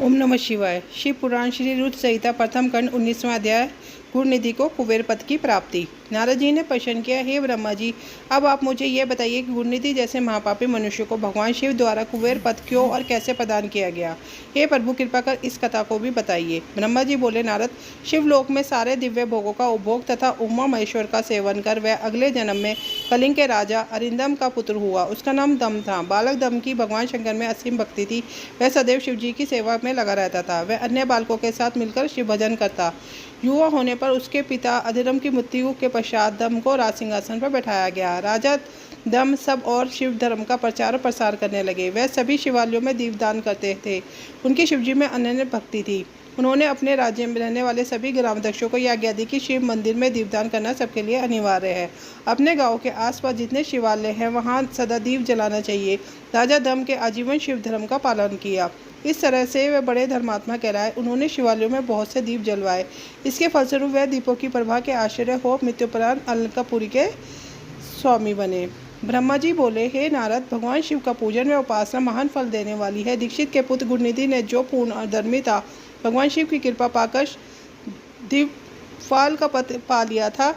ओम नमः शिवाय। शिव पुराण श्री रुद्र संहिता प्रथम खंड 19वां अध्याय गुरुनिधि को कुबेर पद की प्राप्ति। नारद जी ने प्रश्न किया, हे ब्रह्मा जी, अब आप मुझे यह बताइए कि गुरुनिधि जैसे महापापी मनुष्य को भगवान शिव द्वारा कुबेर पद क्यों और कैसे प्रदान किया गया। हे प्रभु, कृपा कर इस कथा को भी बताइए। ब्रह्मा जी बोले, नारद, शिवलोक में सारे दिव्य भोगों का उपभोग तथा उमा महेश्वर का सेवन कर वह अगले जन्म में कलिंग के राजा अरिंदम का पुत्र हुआ। उसका नाम दम था। बालक दम की भगवान शंकर में असीम भक्ति थी। वह सदैव शिव जी की सेवा में लगा रहता था। वह अन्य बालकों के साथ मिलकर शिव भजन करता। युवा होने पर उसके पिता अधिरम की मृत्यु के पश्चात दम को राज सिंहासन पर बैठाया गया। राजा दम सब और शिव धर्म का प्रचार और प्रसार करने लगे। वह सभी शिवालयों में दीपदान करते थे। उनकी शिवजी में अनन्य भक्ति थी। उन्होंने अपने राज्य में रहने वाले सभी ग्रामध्यक्षों को यह आज्ञा दी कि शिव मंदिर में दीपदान करना सबके लिए अनिवार्य है। अपने गांव के आसपास जितने शिवालय हैं वहां सदा दीप जलाना चाहिए। राजा दम के आजीवन शिव धर्म का पालन किया। इस तरह से वे बड़े धर्मात्मा कहलाए। उन्होंने शिवालयों में बहुत से दीप जलवाए। इसके फलस्वरूप वह दीपों की प्रभा के आश्चर्य हो मृत्युपरांत अलंकापुरी के स्वामी बने। ब्रह्मा जी बोले, हे नारद, भगवान शिव का पूजन व उपासना महान फल देने वाली है। दीक्षित के पुत्र गुरुनिधि ने जो पूर्ण और धर्मी था, भगवान शिव की कृपा पाकर दिव्यफल का पद पा लिया था।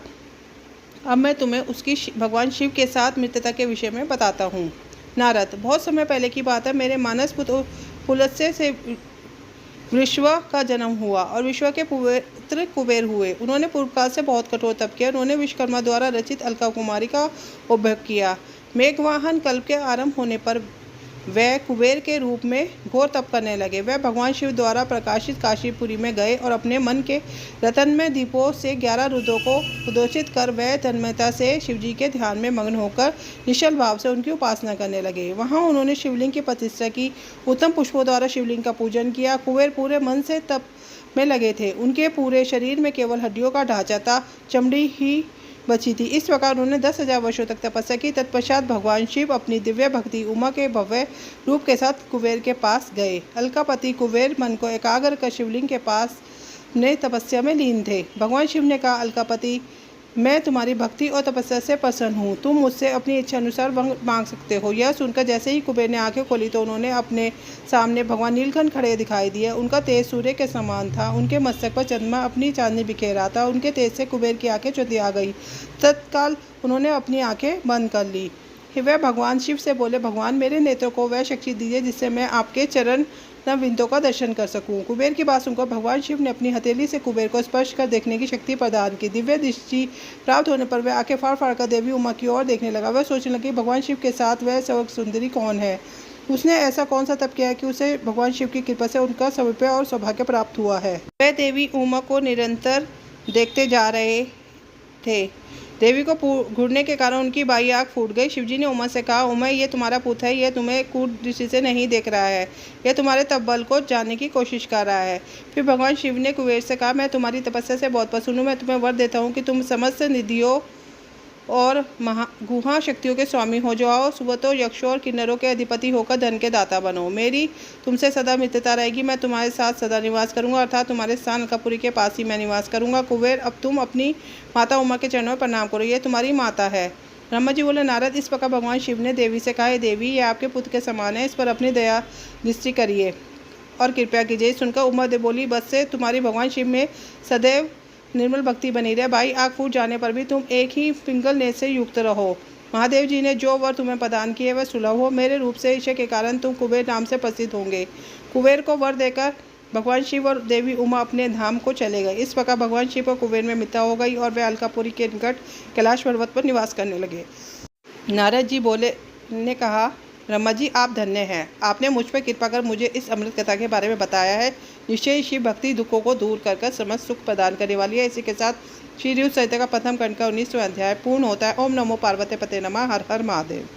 अब मैं तुम्हें उसकी भगवान शिव के साथ मित्रता के विषय में बताता हूँ। नारद, बहुत समय पहले की बात है। मेरे मानस पुत्र पुलत्स्य से विश्व का जन्म हुआ और विश्व के पुत्र कुबेर हुए। उन्होंने पूर्वकाल से बहुत कठोर तप किया। उन्होंने विश्वकर्मा द्वारा रचित अलका कुमारी का उपभोग किया। मेघवाहन कल्प के आरंभ होने पर वह कुबेर के रूप में घोर तप करने लगे। वह भगवान शिव द्वारा प्रकाशित काशीपुरी में गए और अपने मन के रतन में दीपों से 11 रुद्रों को उद्घोषित कर वह तन्मयता से शिवजी के ध्यान में मग्न होकर निश्चल भाव से उनकी उपासना करने लगे। वहां उन्होंने शिवलिंग की प्रतिष्ठा की। उत्तम पुष्पों द्वारा शिवलिंग का पूजन किया। कुबेर पूरे मन से तप में लगे थे। उनके पूरे शरीर में केवल हड्डियों का ढांचा था, चमड़ी ही बची थी। इस प्रकार उन्होंने 10,000 वर्षों तक तपस्या की। तत्पश्चात भगवान शिव अपनी दिव्य भक्ति उमा के भव्य रूप के साथ कुबेर के पास गए। अलकापति कुबेर मन को एकाग्र कर शिवलिंग के पास ने तपस्या में लीन थे। भगवान शिव ने कहा, अलकापति, मैं तुम्हारी भक्ति और तपस्या से प्रसन्न हूँ। तुम मुझसे अपनी इच्छा अनुसार मांग सकते हो। यह सुनकर जैसे ही कुबेर ने आंखें खोली तो उन्होंने अपने सामने भगवान नीलकंठ खड़े दिखाई दिए। उनका तेज सूर्य के समान था। उनके मस्तक पर चंद्रमा अपनी चांदनी बिखेर रहा था। उनके तेज से कुबेर की आंखें चुतिया गई। तत्काल उन्होंने अपनी आंखें बंद कर ली। वह भगवान शिव से बोले, भगवान, मेरे नेत्रों को वह शक्ति दीजिए जिससे मैं आपके चरण बिंदों का दर्शन कर सकूं। कुबेर की बात सुनकर भगवान शिव ने अपनी हथेली से कुबेर को स्पर्श कर देखने की शक्ति प्रदान की। दिव्य दृष्टि प्राप्त होने पर वह आंखें फाड़ फाड़ कर देवी उमा की ओर देखने लगा। वह सोचने लगी, भगवान शिव के साथ वह सर्व सुंदरी कौन है। उसने ऐसा कौन सा तप किया है कि उसे भगवान शिव की कृपा से उनका सौभाग्य और सौभाग्य प्राप्त हुआ है। वह देवी उमा को निरंतर देखते जा रहे थे। देवी को घूरने के कारण उनकी बाई आँख फूट गई। शिवजी ने उमा से कहा, उमा, ये तुम्हारा पुत्र है। यह तुम्हें कूट दृष्टि से नहीं देख रहा है। यह तुम्हारे तप बल को जानने की कोशिश कर रहा है। फिर भगवान शिव ने कुबेर से कहा, मैं तुम्हारी तपस्या से बहुत प्रसन्न हूँ। मैं तुम्हें वर देता हूँ कि तुम समस्त निधियों और गुहा शक्तियों के स्वामी हो जाओ। सुबह यक्षों और किन्नरों के अधिपति होकर धन के दाता बनो। मेरी तुमसे सदा मित्रता रहेगी। मैं तुम्हारे साथ सदा निवास करूंगा, अर्थात तुम्हारे स्थान अलकापुरी के पास ही मैं निवास करूंगा। कुबेर, अब तुम अपनी माता उमा के चरणों में प्रणाम करो। ये तुम्हारी माता है। ब्रह्मा जी बोले, नारद, इस प्रकार भगवान शिव ने देवी से कहा, देवी, ये आपके पुत्र के समान है। इस पर अपनी दया दृष्टि करिए और कृपया कीजिए। सुनकर उमा दे बोली, बस से तुम्हारी भगवान शिव में सदैव निर्मल भक्ति बनी रहे। बाई आँख फूट जाने पर भी तुम एक ही पिंगल नेत्र से युक्त रहो। महादेव जी ने जो वर तुम्हें प्रदान किए वह सुलभ हो। मेरे रूप से ईश्वर के कारण तुम कुबेर नाम से प्रसिद्ध होंगे। कुबेर को वर देकर भगवान शिव और देवी उमा अपने धाम को चले गए। इस प्रकार भगवान शिव और कुबेर में मित्रता हो गई और वे अलकापुरी के निकट कैलाश पर्वत पर निवास करने लगे। नारद जी ने कहा, ब्रह्मा जी, आप धन्य हैं। आपने मुझ पर कृपा कर मुझे इस अमृत कथा के बारे में बताया है। निश्चय शिव भक्ति दुखों को दूर कर समस्त सुख प्रदान करने वाली है। इसी के साथ श्री रुद्र संहिता का प्रथम खंड का 19वां अध्याय पूर्ण होता है। ओम नमो पार्वती पते नमः। हर हर महादेव।